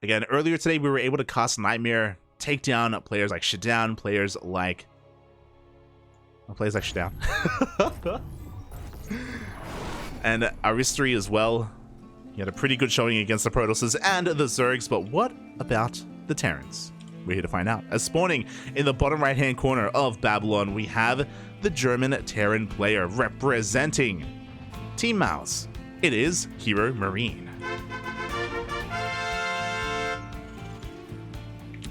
Again, earlier today, we were able to cast NightMare, take down players like Shadown, players like Shadown. And Aristri as well. He had a pretty good showing against the Protosses and the Zergs, but what about the Terrans? We're here to find out. As spawning in the bottom right-hand corner of Babylon, we have the German Terran player representing Team Mouse. It is HeRoMaRinE.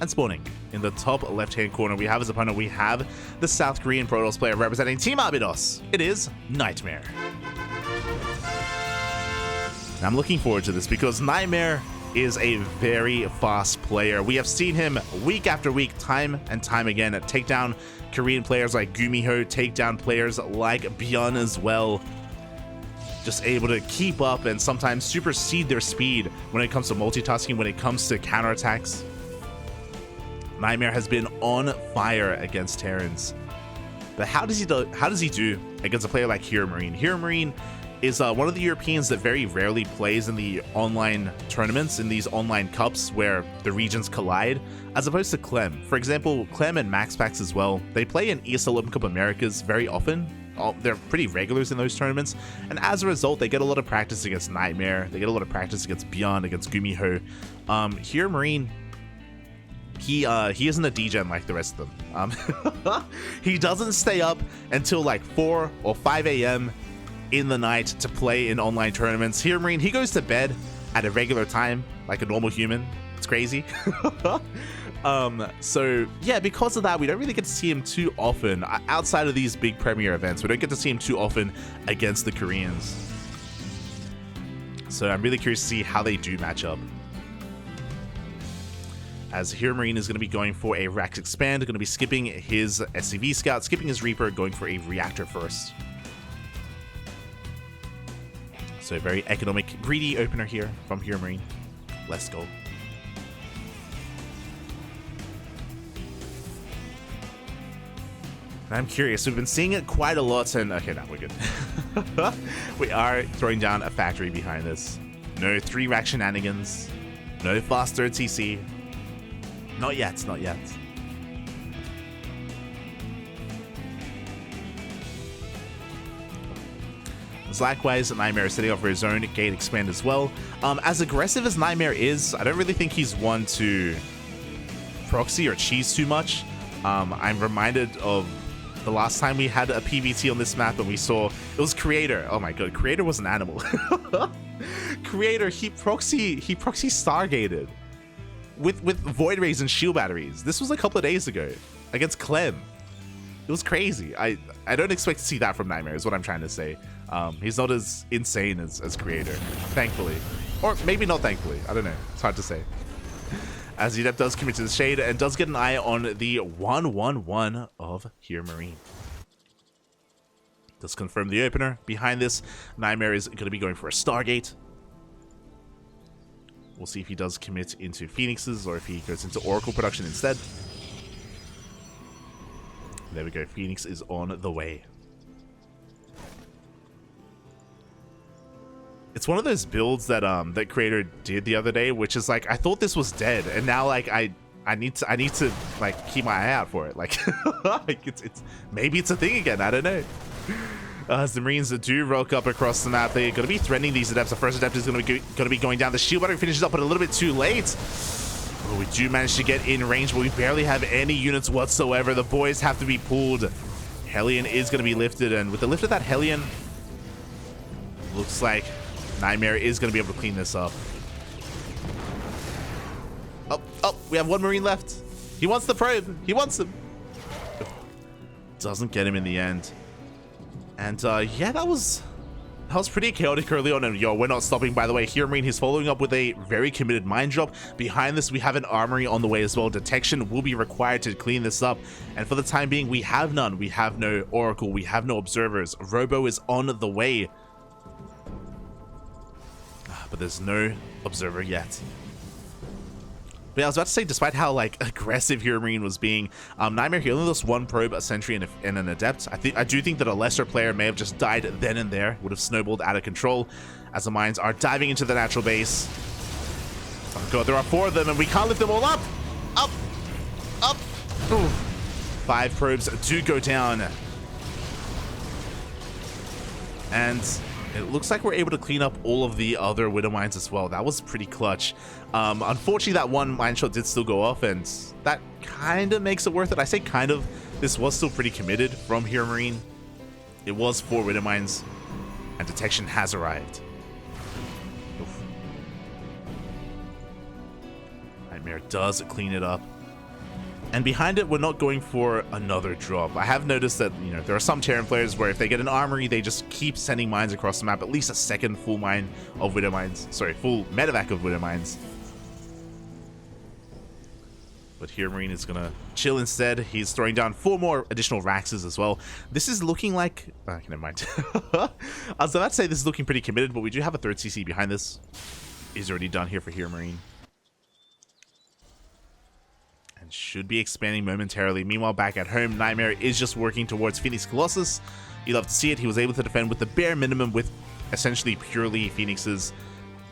And spawning in the top left-hand corner, we have his opponent. We have the South Korean Protoss player representing Team Abydos. It is NightMare. And I'm looking forward to this because NightMare is a very fast player. We have seen him week after week, time and time again, take down Korean players like Gumiho, take down players like Byun as well. Just able to keep up and sometimes supersede their speed when it comes to multitasking, when it comes to counterattacks. NightMare has been on fire against Terrans. But how does he do against a player like HeRoMaRinE? HeRoMaRinE is one of the Europeans that very rarely plays in the online tournaments, in these online cups where the regions collide, as opposed to Clem. For example, Clem and MaxPax as well, they play in ESL Open Cup Americas very often. They're pretty regulars in those tournaments, and as a result, they get a lot of practice against NightMare, they get a lot of practice against Byun, against Gumiho. HeRoMaRinE, he isn't a degen like the rest of them. He doesn't stay up until like 4 or 5 a.m. in the night to play in online tournaments. HeRoMaRinE, he goes to bed at a regular time, like a normal human. It's crazy. So yeah, because of that, we don't really get to see him too often outside of these big premier events. We don't get to see him too often against the Koreans. So I'm really curious to see how they do match up. As HeRoMaRinE is going to be going for a Rax Expand, going to be skipping his SCV Scout, skipping his Reaper, going for a Reactor first. So a very economic, greedy opener here from HeRoMaRinE. Let's go. And I'm curious, we've been seeing it quite a lot, and okay, now we're good. We are throwing down a factory behind this. No 3-rack shenanigans. No faster TC. Not yet, not yet. Likewise, NightMare is setting up for his own gate expand as well. As aggressive as NightMare is, I don't really think he's one to proxy or cheese too much. I'm reminded of the last time we had a PvT on this map and we saw it was Creator. Oh my god, Creator was an animal. Creator, he proxy Stargated with Void Rays and shield batteries. This was a couple of days ago against Clem. It was crazy. I don't expect to see that from NightMare is what I'm trying to say. He's not as insane as Creator, thankfully. Or maybe not thankfully. I don't know. It's hard to say. As Udep does commit to the Shade and does get an eye on the 1-1-1 of HeRoMaRinE. Does confirm the opener. Behind this, NightMare is going to be going for a Stargate. We'll see if he does commit into Phoenixes or if he goes into Oracle production instead. There we go. Phoenix is on the way. It's one of those builds that that Creator did the other day, which is like I thought this was dead, and now like I need to like keep my eye out for it. Like, like it's maybe it's a thing again. I don't know. As the Marines do rock up across the map, they're going to be threatening these adepts. The first adept is going to be going down. The shield battery finishes up, but a little bit too late. Oh, we do manage to get in range, but we barely have any units whatsoever. The boys have to be pulled. Hellion is going to be lifted, and with the lift of that Hellion, looks like NightMare is going to be able to clean this up. Oh, we have one Marine left. He wants the probe. He wants him. Doesn't get him in the end. And yeah, that was pretty chaotic early on. And yo, we're not stopping, by the way. HeRoMaRinE, he's following up with a very committed mine drop. Behind this, we have an armory on the way as well. Detection will be required to clean this up. And for the time being, we have none. We have no Oracle. We have no observers. Robo is on the way. But there's no observer yet. But yeah, I was about to say, despite how like aggressive HeRoMaRinE was being, NightMare, he only lost one probe, a sentry, and an adept. I do think that a lesser player may have just died then and there, would have snowballed out of control, as the mines are diving into the natural base. Oh god, there are 4 of them and we can't lift them all up. Up. Up. Ooh. 5 probes do go down. And it looks like we're able to clean up all of the other Widow Mines as well. That was pretty clutch. Unfortunately, that one mine shot did still go off, and that kind of makes it worth it. I say kind of. This was still pretty committed from HeRoMaRinE. It was 4 Widow Mines, and detection has arrived. Oof. NightMare does clean it up. And behind it, we're not going for another drop. I have noticed that, you know, there are some Terran players where if they get an armory, they just keep sending mines across the map, at least a second full mine of Widow Mines. Sorry, full medevac of Widow Mines. But HeRoMaRinE is going to chill instead. He's throwing down 4 more additional Raxes as well. This is looking like... Oh, never mind. I was about to say this is looking pretty committed, but we do have a 3rd CC behind this. He's already done here for HeRoMaRinE. Should be expanding momentarily. Meanwhile, back at home, NightMare is just working towards Phoenix Colossus. You love to see it. He was able to defend with the bare minimum with essentially purely Phoenixes.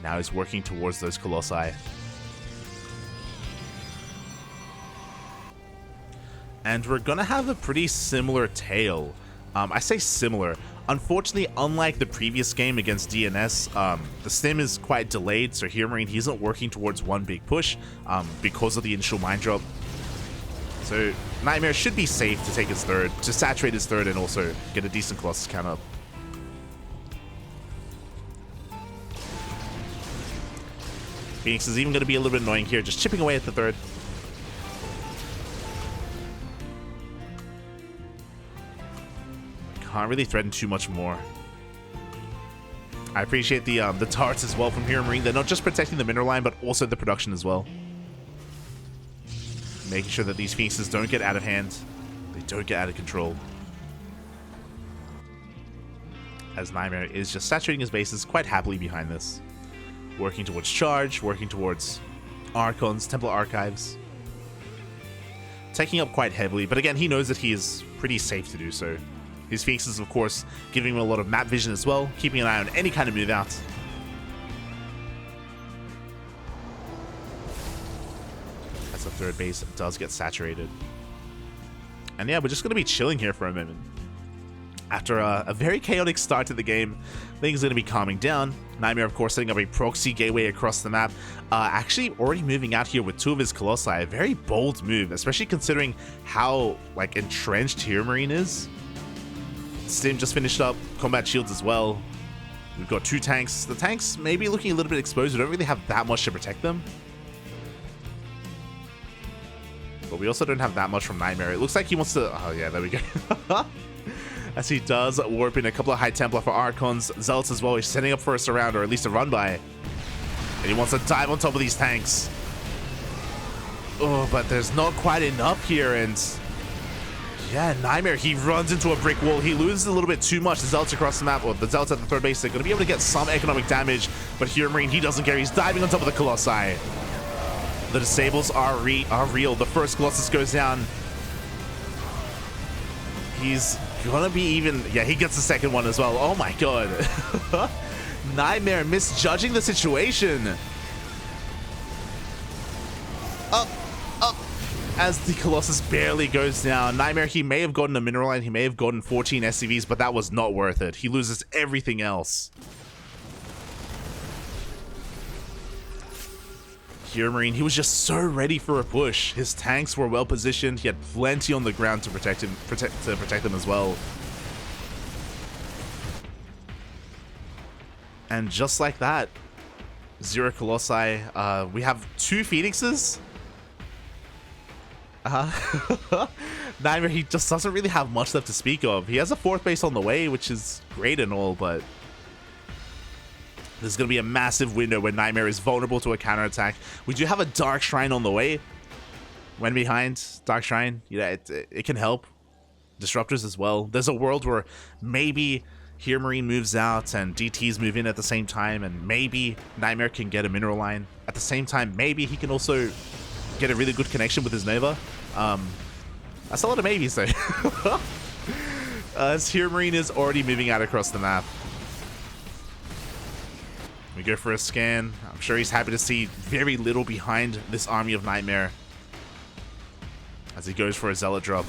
Now he's working towards those Colossi. And we're going to have a pretty similar tale. I say similar. Unfortunately, unlike the previous game against DNS, the stim is quite delayed, so HeRoMaRinE, he isn't working towards one big push because of the initial mine drop. So NightMare should be safe to take his 3rd, to saturate his 3rd, and also get a decent Colossus count up. Phoenix is even going to be a little bit annoying here, just chipping away at the 3rd. Can't really threaten too much more. I appreciate the darts as well from HeRoMaRinE. They're not just protecting the mineral line, but also the production as well. Making sure that these Phoenixes don't get out of hand. They don't get out of control. As NightMare is just saturating his bases quite happily behind this. Working towards charge, working towards Archons, Templar Archives. Taking up quite heavily, but again, he knows that he is pretty safe to do so. His Phoenixes, of course, giving him a lot of map vision as well, keeping an eye on any kind of move out. As the 3rd base does get saturated. And yeah, we're just going to be chilling here for a moment. After a very chaotic start to the game, things are going to be calming down. NightMare, of course, setting up a proxy gateway across the map. Actually already moving out here with 2 of his Colossi. A very bold move, especially considering how like entrenched HeRoMaRinE is. Stim just finished up combat shields as well. We've got 2 tanks. The tanks may be looking a little bit exposed. We don't really have that much to protect them. But we also don't have that much from NightMare. It looks like he wants to... Oh yeah, there we go. As he does warp in a couple of High Templar for Archons. Zealots as well. He's setting up for a surround, or at least a run by. And he wants to dive on top of these tanks. Oh, but there's not quite enough here, and... Yeah, NightMare, he runs into a brick wall. He loses a little bit too much. The Zealots across the map, or the Zealots at the 3rd base, they're going to be able to get some economic damage, but HeRoMaRinE, he doesn't care. He's diving on top of the Colossi. The disables are real. The first Colossus goes down. He's going to be even... Yeah, he gets the second one as well. Oh my god. NightMare misjudging the situation. Up. As the Colossus barely goes down. NightMare, he may have gotten a mineral line, he may have gotten 14 SCVs, but that was not worth it. He loses everything else. HeRoMaRinE, he was just so ready for a push. His tanks were well positioned. He had plenty on the ground to protect them as well. And just like that, 0 Colossi. We have 2 Phoenixes. NightMare, he just doesn't really have much left to speak of. He has a 4th base on the way, which is great and all, but there's going to be a massive window where NightMare is vulnerable to a counterattack. We do have a Dark Shrine on the way. When behind, Dark Shrine, yeah, it can help. Disruptors as well. There's a world where maybe HeRoMaRinE moves out and DTs move in at the same time, and maybe NightMare can get a mineral line. At the same time, maybe he can also get a really good connection with his Nova. That's a lot of maybes though. As HeRoMaRinE is already moving out across the map. We go for a scan. I'm sure he's happy to see very little behind this army of NightMare as he goes for a Zealot drop.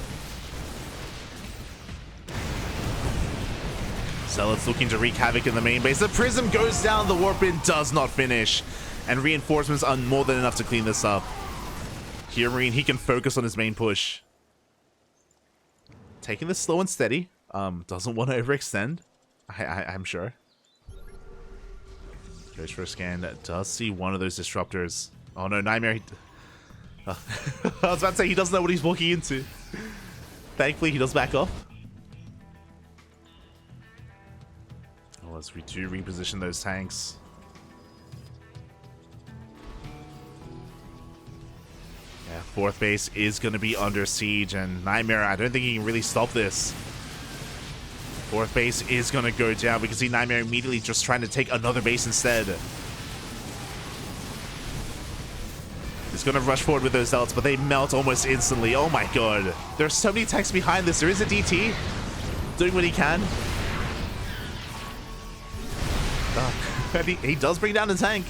Zealot's looking to wreak havoc in the main base. The Prism goes down, the Warp In does not finish, and reinforcements are more than enough to clean this up. HeRoMaRinE, he can focus on his main push. Taking this slow and steady. Doesn't want to overextend, I'm sure. Goes for a scan. Does see one of those disruptors. Oh no, NightMare. I was about to say he doesn't know what he's walking into. Thankfully, he does back off. Oh, as we do reposition those tanks. Yeah, fourth base is going to be under siege, and NightMare, I don't think he can really stop this. Fourth base is going to go down. We can see NightMare immediately just trying to take another base instead. He's going to rush forward with those Zealots, but they melt almost instantly. Oh my god. There's so many tanks behind this. There is a DT doing what he can. And he does bring down the tank.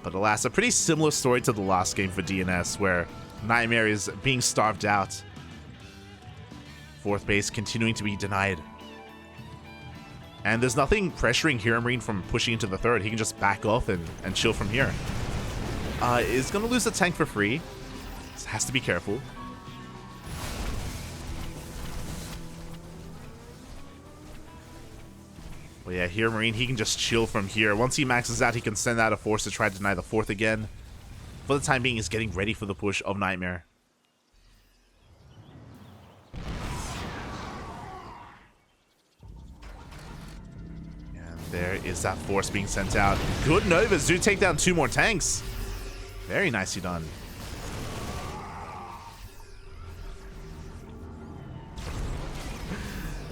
But alas, a pretty similar story to the last game for DNS, where NightMare is being starved out. Fourth base continuing to be denied. And there's nothing pressuring HeRoMaRinE from pushing into the third. He can just back off and chill from here. Is going to lose the tank for free. Has to be careful. But yeah, HeRoMaRinE, he can just chill from here. Once he maxes out, he can send out a force to try to deny the fourth again. For the time being, he's getting ready for the push of NightMare. And there is that force being sent out. Good Novas do take down 2 more tanks. Very nicely done.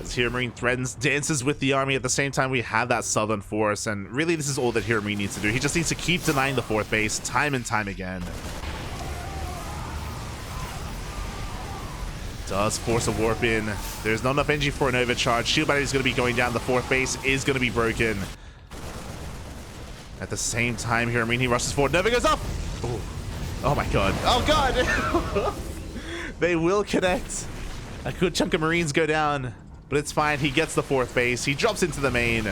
HeRoMaRinE threatens, dances with the army. At the same time, we have that southern force, and really this is all that HeRoMaRinE needs to do. He just needs to keep denying the fourth base time and time again. Does force a warp in. There's not enough energy for an overcharge. Shield battery is going to be going down. The fourth base is going to be broken. At the same time, HeRoMaRinE, he rushes forward. Nova goes up. Ooh. Oh my god. Oh god. They will connect. A good chunk of Marines go down. But it's fine. He gets the fourth base. He drops into the main.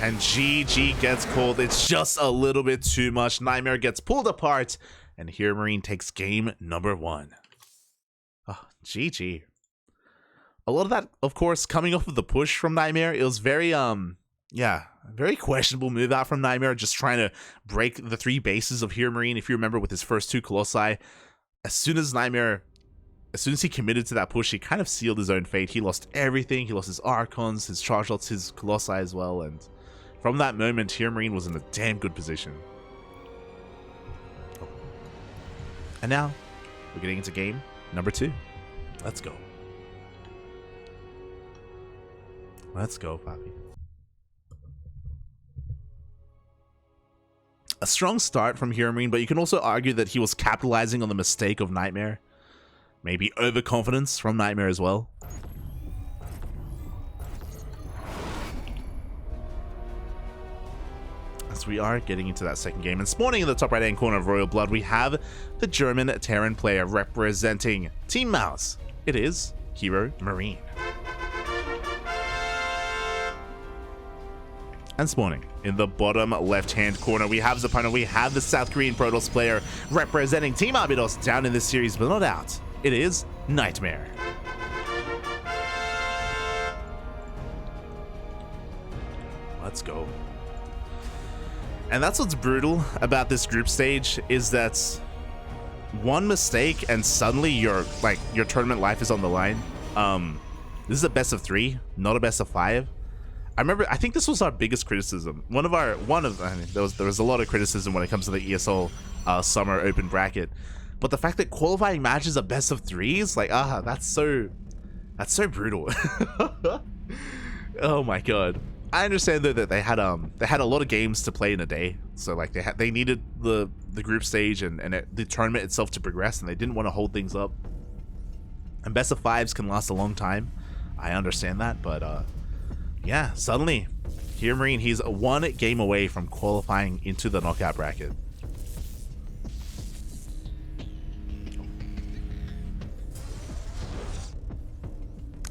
And GG gets called. It's just a little bit too much. NightMare gets pulled apart. And HeRoMaRinE takes game number 1. Oh, GG. A lot of that, of course, coming off of the push from NightMare. It was very, yeah, very questionable move out from NightMare. Just trying to break the 3 bases of HeRoMaRinE. If you remember with his first 2 Colossi. As soon as he committed to that push, he kind of sealed his own fate. He lost everything. He lost his Archons, his Charge Lots, his Colossi as well. And from that moment, HeRoMaRinE was in a damn good position. Oh. And now, we're getting into game number 2. Let's go. Let's go, Papi. A strong start from HeRoMaRinE, but you can also argue that he was capitalizing on the mistake of NightMare. Maybe overconfidence from NightMare as well. As we are getting into that second game, and spawning in the top right-hand corner of Royal Blood, we have the German Terran player representing Team Mouse. It is HeRoMaRinE. And spawning in the bottom left-hand corner, we have his opponent. We have the South Korean Protoss player representing Team Arbidos down in this series, but not out. It is NightMare. Let's go. And that's what's brutal about this group stage, is that one mistake and suddenly your tournament life is on the line. This is a best of 3, not a best of 5. I think this was our biggest criticism. I mean, there was a lot of criticism when it comes to the ESL summer open bracket, but the fact that qualifying matches are best of 3s, like, that's so brutal. Oh my god. I understand though that they had a lot of games to play in a day, so like they needed the group stage and the tournament itself to progress, and they didn't want to hold things up. And best of fives can last a long time. I understand that, but yeah, suddenly HeRoMaRinE, he's one game away from qualifying into the knockout bracket.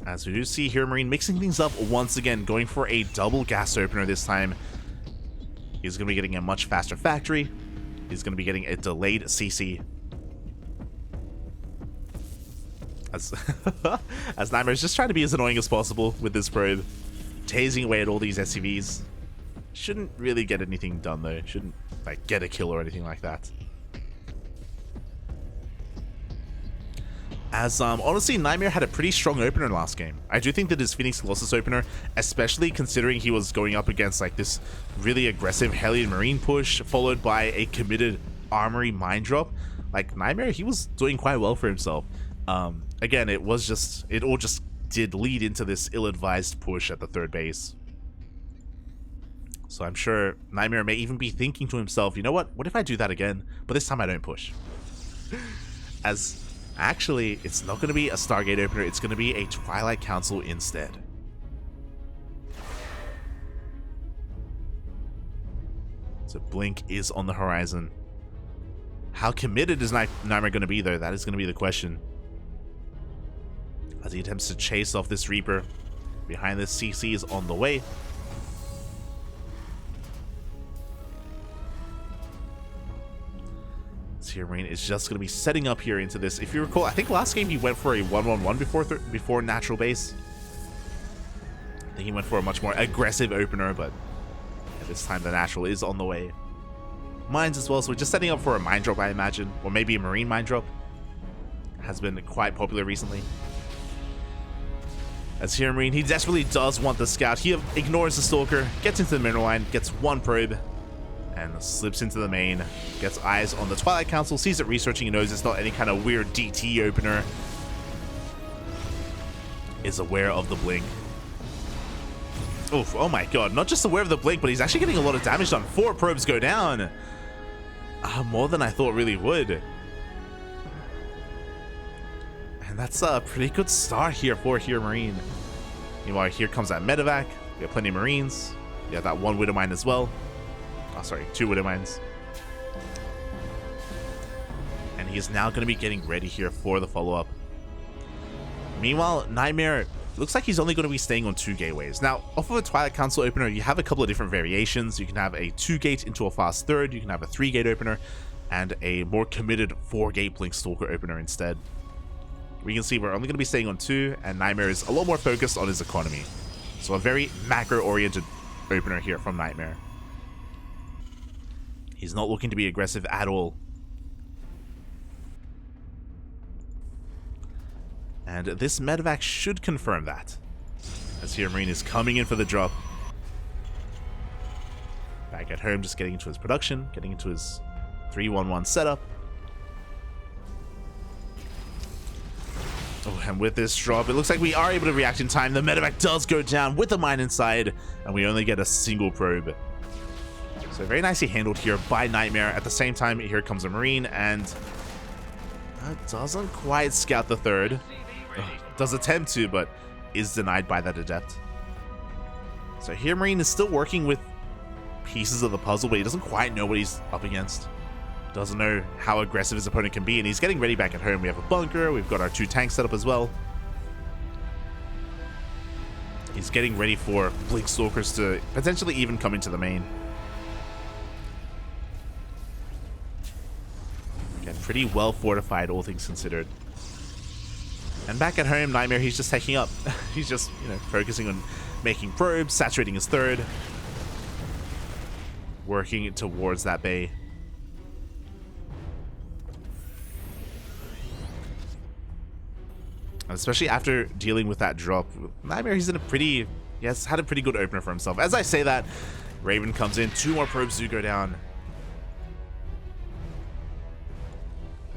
As we do see HeRoMaRinE mixing things up once again, going for a double gas opener this time. He's going to be getting a much faster factory. He's going to be getting a delayed CC. As NightMare is just trying to be as annoying as possible with this probe. Tasing away at all these SCVs. Shouldn't really get anything done though. Shouldn't like get a kill or anything like that. As honestly, NightMare had a pretty strong opener last game. I do think that his Phoenix Colossus opener, especially considering he was going up against like this really aggressive HeRoMaRinE push, followed by a committed Armory mine drop, like NightMare, he was doing quite well for himself. Again, it all just did lead into this ill-advised push at the third base. So I'm sure NightMare may even be thinking to himself, you know what if I do that again, but this time I don't push. As actually, it's not going to be a Stargate opener, it's going to be a Twilight Council instead. So Blink is on the horizon. How committed is NightMare going to be though? That is going to be the question. As he attempts to chase off this Reaper. Behind this, CC is on the way. HeRoMaRinE is just going to be setting up here into this. If you recall, I think last game he went for a 1-1-1 before natural base. I think he went for a much more aggressive opener, but this time the natural is on the way. Mines as well, so we're just setting up for a mine drop, I imagine, or maybe a marine mine drop. Has been quite popular recently. As HeRoMaRinE, he desperately does want the scout. He ignores the stalker, gets into the mineral line, gets one probe, and slips into the main. Gets eyes on the Twilight Council, sees it researching, and knows it's not any kind of weird DT opener. Is aware of the blink. Oof, oh my god, not just aware of the blink, but he's actually getting a lot of damage done. 4 probes go down. More than I thought really would. And that's a pretty good start here for HeRoMaRinE. Meanwhile, here comes that medevac. We have plenty of Marines. We have that one Widow Mine as well. Oh, sorry, 2 Widow Mines. And he is now going to be getting ready here for the follow-up. Meanwhile, NightMare looks like he's only going to be staying on 2 gateways. Now, off of a Twilight Council opener, you have a couple of different variations. You can have a 2-gate into a fast third. You can have a 3-gate opener and a more committed 4-gate Blink Stalker opener instead. We can see we're only going to be staying on 2, and NightMare is a lot more focused on his economy. So a very macro-oriented opener here from NightMare. He's not looking to be aggressive at all. And this medevac should confirm that. As HeRoMaRinE is coming in for the drop. Back at home, just getting into his production, getting into his 3-1-1 setup. Oh, and with this drop, it looks like we are able to react in time. The medevac does go down with the mine inside, and we only get a single probe. So very nicely handled here by NightMare. At the same time, here comes a Marine, and doesn't quite scout the third. Does attempt to, but is denied by that Adept. So HeRoMaRinE is still working with pieces of the puzzle, but he doesn't quite know what he's up against. Doesn't know how aggressive his opponent can be, and he's getting ready back at home. We have a bunker, we've got our 2 tanks set up as well. He's getting ready for Blink Stalkers to potentially even come into the main. Again, pretty well fortified, all things considered. And back at home, NightMare, he's just taking up. He's just, focusing on making probes, saturating his third. Working towards that bay. And especially after dealing with that drop, NightMare, he has had a pretty good opener for himself. As I say that, Raven comes in, 2 more probes do go down.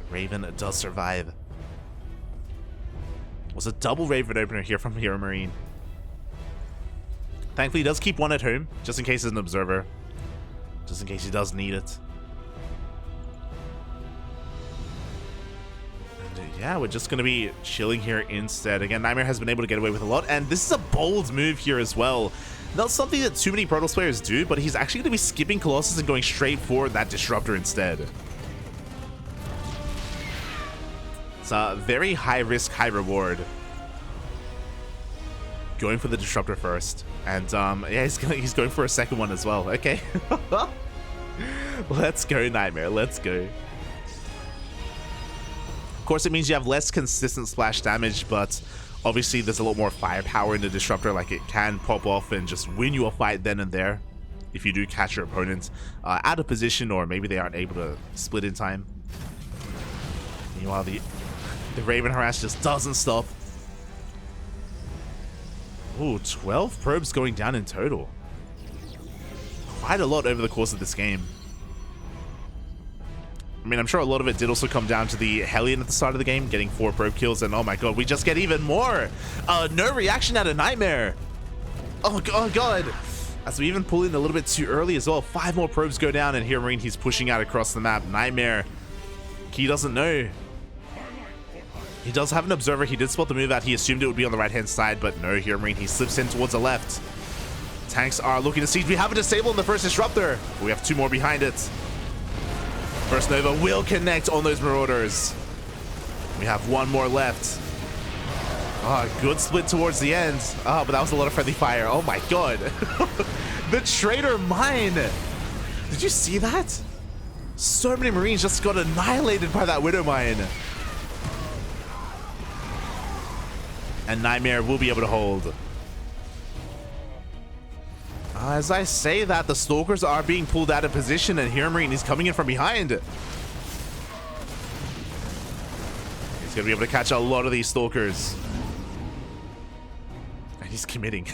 Raven does survive. It was a double Raven opener here from HeRoMaRinE. Thankfully, he does keep one at home, just in case there's an observer. Just in case he does need it. And yeah, we're just going to be chilling here instead. Again, NightMare has been able to get away with a lot, and this is a bold move here as well. Not something that too many Protoss players do, but he's actually going to be skipping Colossus and going straight for that Disruptor instead. It's a very high risk, high reward. Going for the Disruptor first. And yeah, he's going for a second one as well. Okay. Let's go, NightMare. Let's go. Of course, it means you have less consistent splash damage, but obviously there's a lot more firepower in the Disruptor. Like, it can pop off and just win you a fight then and there if you do catch your opponent out of position, or maybe they aren't able to split in time. Meanwhile, the Raven harass just doesn't stop. Ooh, 12 probes going down in total. Quite a lot over the course of this game. I mean, I'm sure a lot of it did also come down to the Hellion at the start of the game, getting 4 probe kills, and oh my god, we just get even more! No reaction out of NightMare! Oh god! As we even pull in a little bit too early as well. 5 more probes go down, and HeRoMaRinE, he's pushing out across the map. NightMare, he doesn't know. He does have an observer. He did spot the move out. He assumed it would be on the right-hand side, but no, HeRoMaRinE, he slips in towards the left. Tanks are looking to siege. We have a disable in the first Disruptor. We have 2 more behind it. First Nova will connect on those Marauders. We have 1 more left. Good split towards the end. But that was a lot of friendly fire. Oh my god. The Traitor Mine. Did you see that? So many Marines just got annihilated by that Widow Mine. And NightMare will be able to hold. As I say that, the Stalkers are being pulled out of position, and HeRoMaRinE is coming in from behind. He's going to be able to catch a lot of these Stalkers. And he's committing.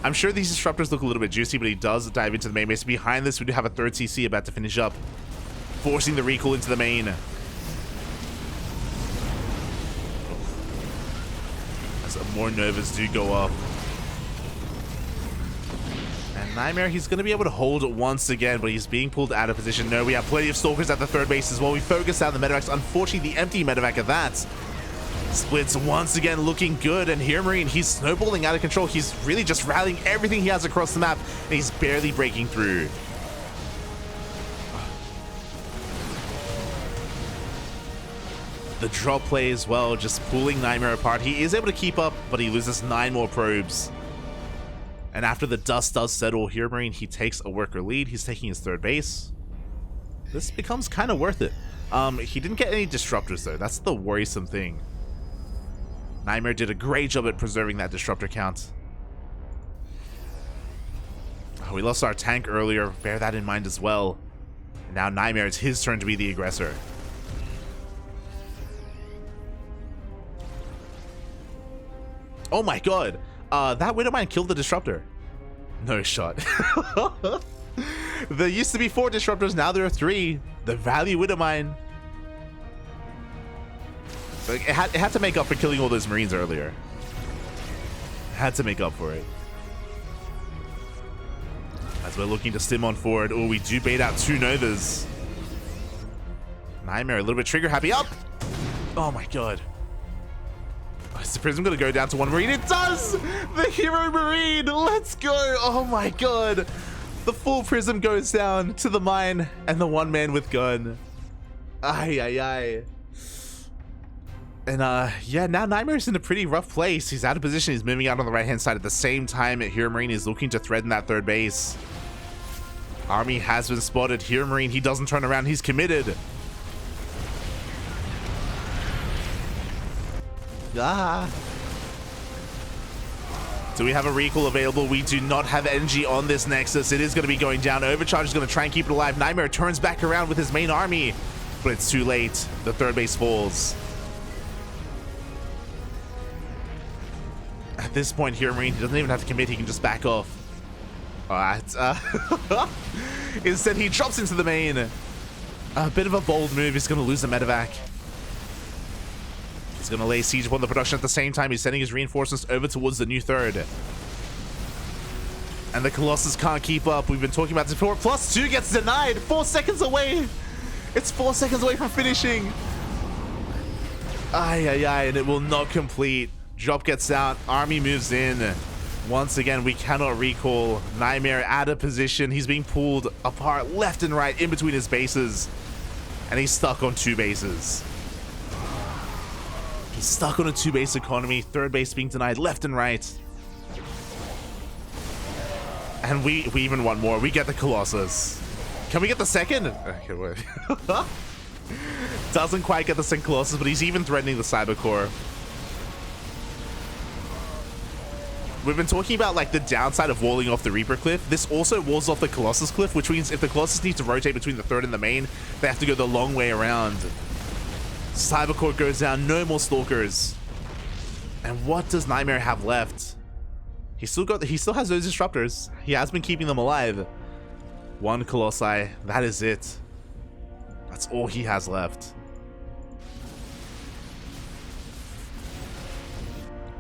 I'm sure these Disruptors look a little bit juicy, but he does dive into the main base. Behind this, we do have a 3rd CC about to finish up, forcing the recall into the main. As more Novas do go up. NightMare, he's going to be able to hold it once again, but he's being pulled out of position. No, we have plenty of Stalkers at the 3rd base as well. We focus out the medevacs. Unfortunately, the empty medevac of that. Splits once again looking good, and HeRoMaRinE, he's snowballing out of control. He's really just rallying everything he has across the map, and he's barely breaking through. The drop play as well, just pulling NightMare apart. He is able to keep up, but he loses 9 more probes. And after the dust does settle, HeRoMaRinE, he takes a worker lead. He's taking his 3rd base. This becomes kind of worth it. He didn't get any Disruptors, though. That's the worrisome thing. NightMare did a great job at preserving that Disruptor count. We lost our tank earlier. Bear that in mind as well. And now NightMare, it's his turn to be the aggressor. Oh my god. That Widowmine killed the Disruptor. No shot. There used to be 4 Disruptors, now there are 3. The value Widowmine. Like, it had to make up for killing all those Marines earlier. Had to make up for it. As we're looking to stim on forward. Oh, we do bait out 2 Novas. NightMare a little bit trigger happy. Up! Oh my god. Is the Prism going to go down to 1 Marine? It does! The HeRoMaRinE! Let's go! Oh my god! The full Prism goes down to the mine and the 1 man with gun. Ay, ay, ay. And yeah, now NightMare's in a pretty rough place. He's out of position. He's moving out on the right-hand side at the same time. HeRoMaRinE is looking to threaten that 3rd base. Army has been spotted. HeRoMaRinE, he doesn't turn around. He's committed. Ah. Do we have a recall available? We do not have energy on this Nexus. It is going to be going down. Overcharge is going to try and keep it alive. NightMare turns back around with his main army, but it's too late. The 3rd base falls. At this point, HeRoMaRinE, he doesn't even have to commit. He can just back off. Alright. Instead, he drops into the main. A bit of a bold move. He's going to lose the medevac. He's going to lay siege upon the production at the same time. He's sending his reinforcements over towards the new 3rd. And the Colossus can't keep up. We've been talking about this before. +2 gets denied. 4 seconds away. It's 4 seconds away from finishing. And it will not complete. Drop gets out. Army moves in. Once again, we cannot recall. NightMare out of position. He's being pulled apart left and right in between his bases. And he's stuck on 2 bases. He's stuck on a 2-base economy. 3rd base being denied left and right. And we even want more. We get the Colossus. Can we get the second? Okay, wait. Doesn't quite get the second Colossus, but he's even threatening the Cybercore. We've been talking about like the downside of walling off the Reaper cliff. This also walls off the Colossus cliff, which means if the Colossus needs to rotate between the 3rd and the main, they have to go the long way around. Cybercore goes down, no more Stalkers. And what does NightMare have left? He still has those disruptors. He has been keeping them alive. 1 Colossi, that is it. That's all he has left.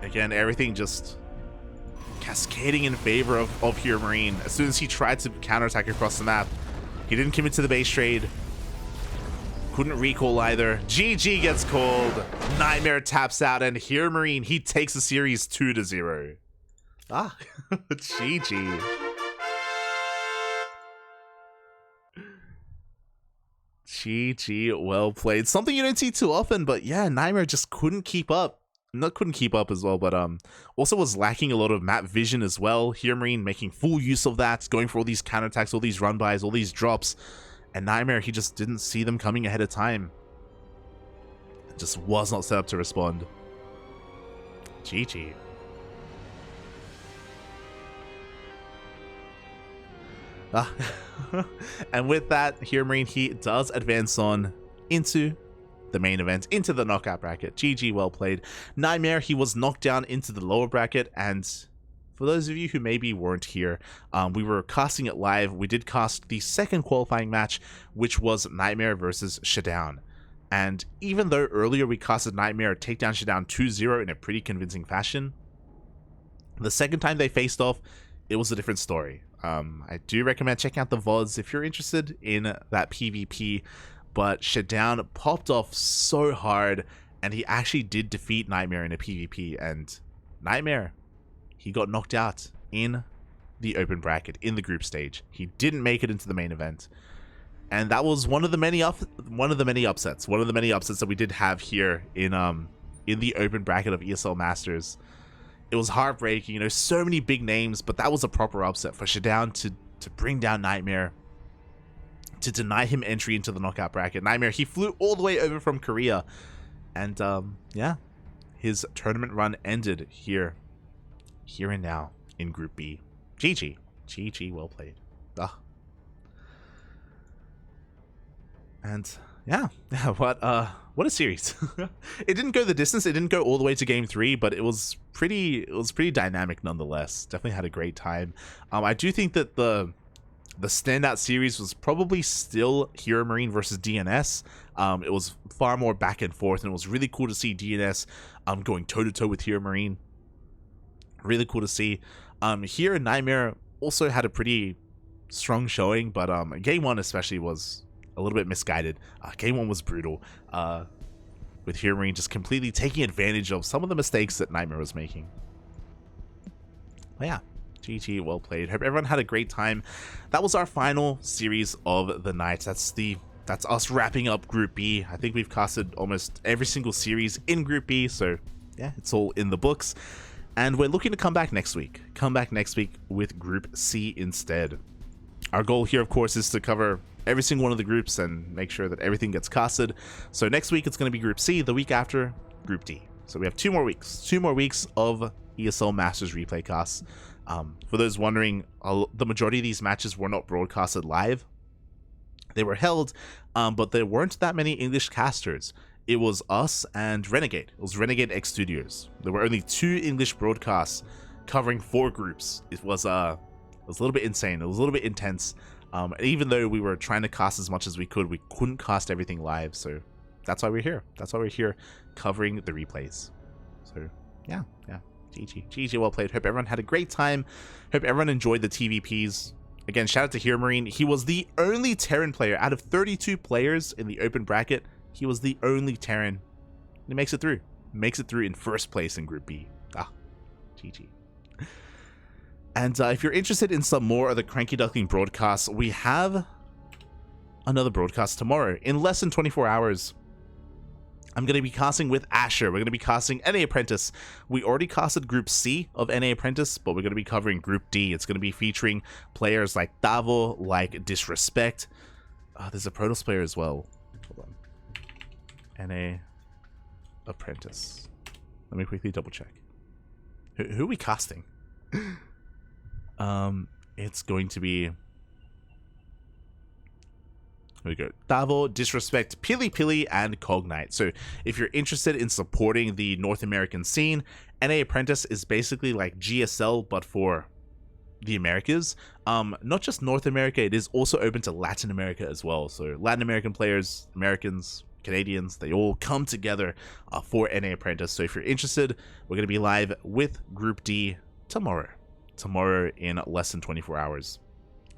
Again, everything just cascading in favor of HeRoMaRinE. As soon as he tried to counterattack across the map, he didn't commit to the base trade. Couldn't recall either. GG gets called. NightMare taps out, and HeRoMaRinE, he takes the series 2-0. Ah, GG. GG, well played. Something you don't see too often, but yeah, NightMare just couldn't keep up. Not couldn't keep up as well, but also was lacking a lot of map vision as well. HeRoMaRinE making full use of that, going for all these counterattacks, all these run-bys, all these drops. And NightMare, he just didn't see them coming ahead of time. Just was not set up to respond. GG. And with that, HeRoMaRinE, he does advance on into the main event, into the knockout bracket. GG, well played. NightMare, he was knocked down into the lower bracket, and for those of you who maybe weren't here, we were casting it live. We did cast the second qualifying match, which was NightMare versus Shutdown. And even though earlier we casted NightMare take down Shutdown 2-0 in a pretty convincing fashion, the second time they faced off, it was a different story. I do recommend checking out the VODs if you're interested in that PvP, but Shutdown popped off so hard, and he actually did defeat NightMare in a PvP, and NightMare, he got knocked out in the open bracket, in the group stage. He didn't make it into the main event. And that was one of the many upsets that we did have here in the open bracket of ESL Masters. It was heartbreaking, you know, so many big names, but that was a proper upset for Shutdown to bring down NightMare, to deny him entry into the knockout bracket. NightMare, he flew all the way over from Korea, and yeah, his tournament run ended here and now in Group B. GG, well played. And yeah, what a series. It didn't go the distance, it didn't go all the way to game 3, but it was pretty dynamic nonetheless. Definitely had a great time. I do think that the standout series was probably still HeRoMaRinE versus DNS. It was far more back and forth, and it was really cool to see DNS going toe-to-toe with HeRoMaRinE. Really cool to see. Here, NightMare also had a pretty strong showing, but game 1 especially was a little bit misguided. Game 1 was brutal, with HeRoMaRinE just completely taking advantage of some of the mistakes that NightMare was making. But yeah, GG, well played. Hope everyone had a great time. That was our final series of the night. That's us wrapping up Group B. I think we've casted almost every single series in Group B, so yeah, it's all in the books. And we're looking to come back next week. With Group C instead. Our goal here, of course, is to cover every single one of the groups and make sure that everything gets casted. So next week it's going to be Group C, the week after Group D. So we have 2 more weeks of ESL Masters replay casts. For those wondering, the majority of these matches were not broadcasted live. They were held, but there weren't that many English casters. It was us and Renegade. It was Renegade X Studios. There were only 2 English broadcasts covering 4 groups. It was a little bit insane. It was a little bit intense. Even though we were trying to cast as much as we couldn't cast everything live. So that's why we're here. That's why we're here covering the replays. So yeah. GG, well played. Hope everyone had a great time. Hope everyone enjoyed the TvPs. Again, shout out to HeRoMaRinE. He was the only Terran player out of 32 players in the open bracket. He was the only Terran. He makes it through. Makes it through in first place in Group B. GG. And if you're interested in some more of the CranKy Duckling broadcasts, we have another broadcast tomorrow. In less than 24 hours, I'm going to be casting with Asher. We're going to be casting NA Apprentice. We already casted Group C of NA Apprentice, but we're going to be covering Group D. It's going to be featuring players like Davo, like Disrespect. There's a Protoss player as well. Hold on. NA Apprentice. Let me quickly double check. Who are we casting? It's going to be... Here we go. Davo, Disrespect, Pili, and Cognite. So if you're interested in supporting the North American scene, NA Apprentice is basically like GSL, but for the Americas. Not just North America, it is also open to Latin America as well. So Latin American players, Americans, Canadians, they all come together for NA Apprentice. So if you're interested, we're going to be live with Group D tomorrow in less than 24 hours.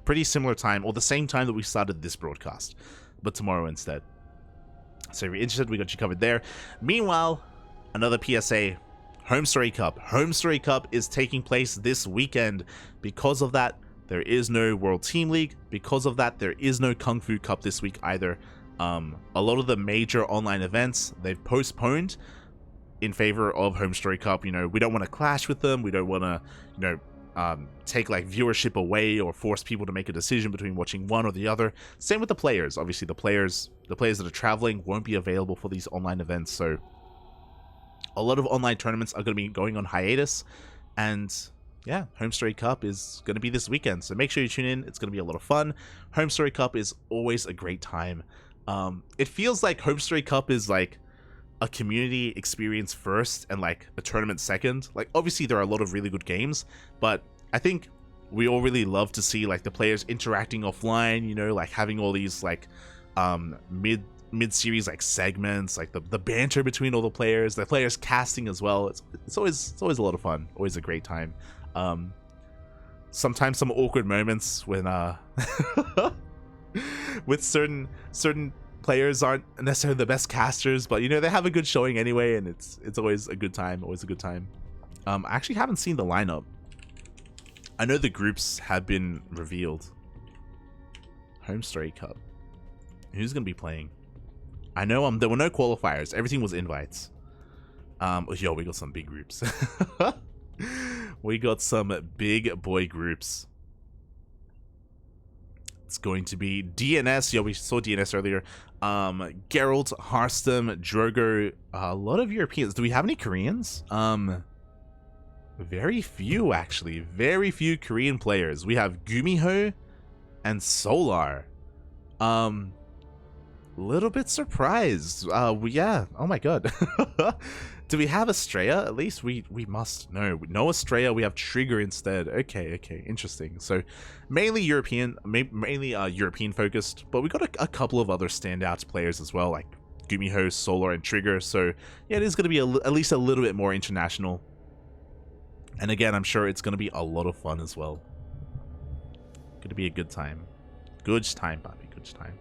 Pretty similar time, or the same time that we started this broadcast, but tomorrow instead. So if you're interested, we got you covered there. Meanwhile, another PSA, Home Story Cup. Home Story Cup is taking place this weekend. Because of that, there is no World Team League. Because of that, there is no Kung Fu Cup this week either. A lot of the major online events, they've postponed in favor of Home Story Cup. You know, we don't want to clash with them. We don't want to, you know, take like viewership away or force people to make a decision between watching one or the other. Same with the players. Obviously, the players that are traveling won't be available for these online events. So a lot of online tournaments are going to be going on hiatus. And yeah, Home Story Cup is going to be this weekend. So make sure you tune in. It's going to be a lot of fun. Home Story Cup is always a great time. It feels like Home Story Cup is like a community experience first and like a tournament second. Like obviously there are a lot of really good games, but I think we all really love to see like the players interacting offline, you know, like having all these like mid-series like segments, like the banter between all the players casting as well. It's always a lot of fun, always a great time. Sometimes some awkward moments when with certain players aren't necessarily the best casters, but you know, they have a good showing anyway, and it's always a good time. I actually haven't seen the lineup. I know the groups have been revealed. Home Story Cup. Who's gonna be playing? I know there were no qualifiers. Everything was invites. Yo, we got some big groups. We got some big boy groups. It's going to be DNS. Yo, we saw DNS earlier. Geralt, Harstem, Drogo, a lot of Europeans. Do we have any Koreans? Very few, actually. Very few Korean players. We have Gumiho and Solar. Little bit surprised. Yeah. Oh my god. Do we have Estrella at least? We must. No Estrella. We have Trigger instead. Okay, interesting. So mainly European, mainly European focused, but we got a couple of other standout players as well, like Gumiho, Solar, and Trigger. So yeah, it is going to be at least a little bit more international. And again, I'm sure it's going to be a lot of fun as well. Going to be a good time. Good time, Bobby. Good time.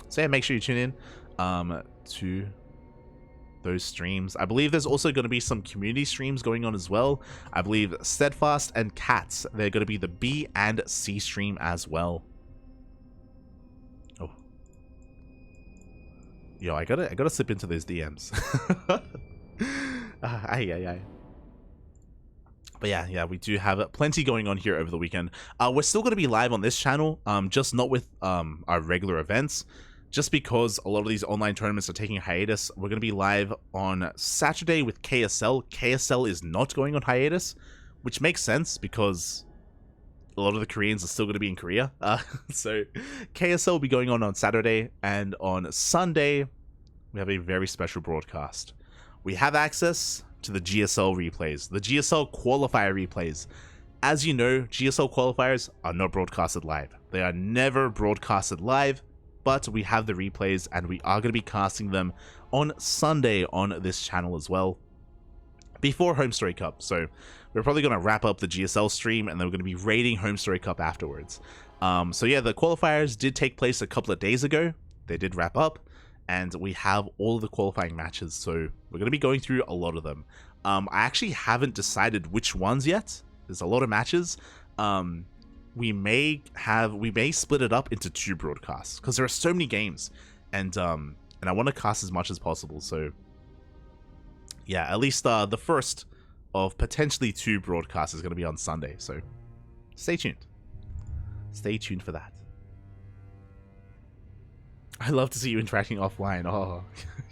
So yeah, make sure you tune in to those streams. I believe there's also going to be some community streams going on as well. I believe Steadfast and Cats, they're going to be the B and C stream as well. Oh. Yo, I gotta slip into those DMs. But yeah, we do have plenty going on here over the weekend. We're still going to be live on this channel, just not with our regular events. Just because a lot of these online tournaments are taking a hiatus, we're going to be live on Saturday with KSL. KSL is not going on hiatus, which makes sense because a lot of the Koreans are still going to be in Korea. So KSL will be going on Saturday, and on Sunday, we have a very special broadcast. We have access to the GSL replays, the GSL qualifier replays. As you know, GSL qualifiers are not broadcasted live. They are never broadcasted live. But we have the replays, and we are going to be casting them on Sunday on this channel as well. before Home Story Cup. So we're probably going to wrap up the GSL stream, and then we're going to be raiding Home Story Cup afterwards. So yeah, the qualifiers did take place a couple of days ago. They did wrap up, and we have all of the qualifying matches. So we're going to be going through a lot of them. I actually haven't decided which ones yet. There's a lot of matches. We may split it up into 2 broadcasts because there are so many games, and I want to cast as much as possible. So yeah, at least the first of potentially 2 broadcasts is going to be on Sunday. So stay tuned. Stay tuned for that. I love to see you interacting offline. Oh,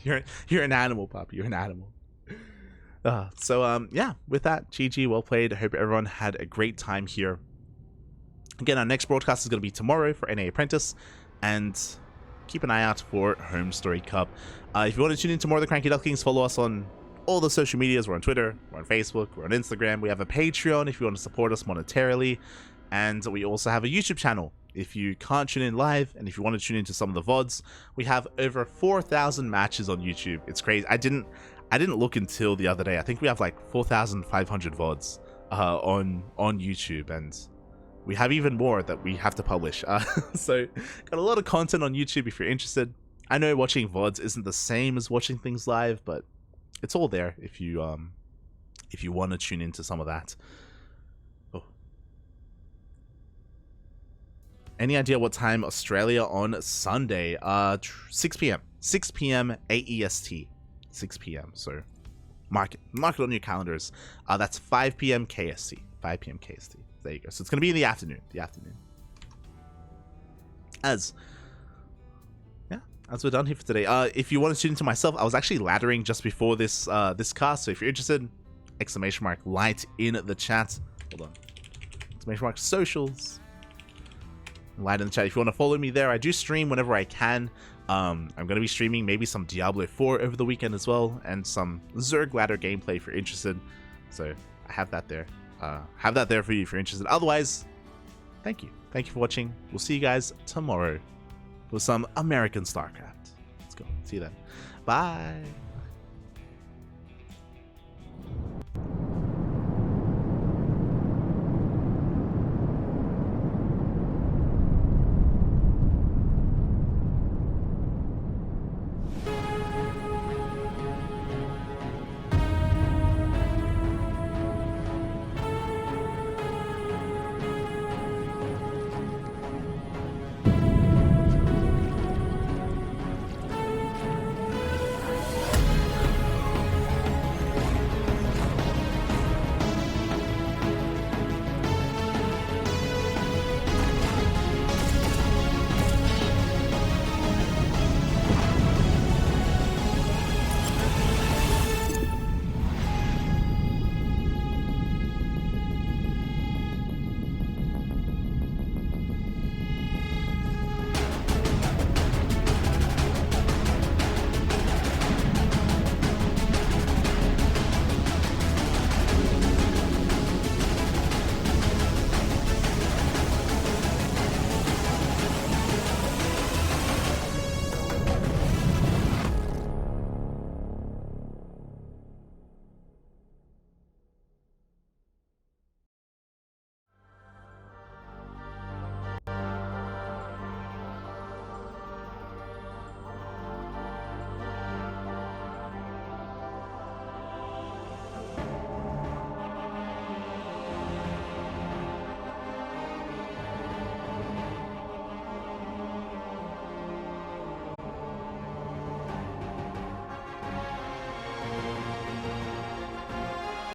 you're an animal, pup. You're an animal. So yeah, with that, GG, well played. I hope everyone had a great time here. Again, our next broadcast is going to be tomorrow for NA Apprentice, and keep an eye out for Home Story Cup. If you want to tune in to more of the CranKy Ducklings, follow us on all the social medias. We're on Twitter, we're on Facebook, we're on Instagram. We have a Patreon if you want to support us monetarily, and we also have a YouTube channel. If you can't tune in live, and if you want to tune into some of the VODs, we have over 4,000 matches on YouTube. It's crazy. I didn't look until the other day. I think we have like 4,500 VODs on YouTube, and we have even more that we have to publish. So got a lot of content on YouTube if you're interested. I know watching VODs isn't the same as watching things live, but it's all there if you want to tune into some of that. Oh. Any idea what time Australia on Sunday? 6 p.m. 6 p.m. AEST. 6 p.m. So mark it on your calendars. That's 5 p.m. KST. 5 p.m. KST. There you go. So it's going to be in the afternoon. As we're done here for today. If you want to tune into myself, I was actually laddering just before this cast. So if you're interested, !light in the chat. Hold on. ! socials. Light in the chat. If you want to follow me there, I do stream whenever I can. I'm going to be streaming maybe some Diablo 4 over the weekend as well, and some Zerg ladder gameplay if you're interested. So I have that there. Have that there for you if you're interested. Otherwise, thank you for watching. We'll see you guys tomorrow with some American StarCraft. Let's go. See you then. Bye.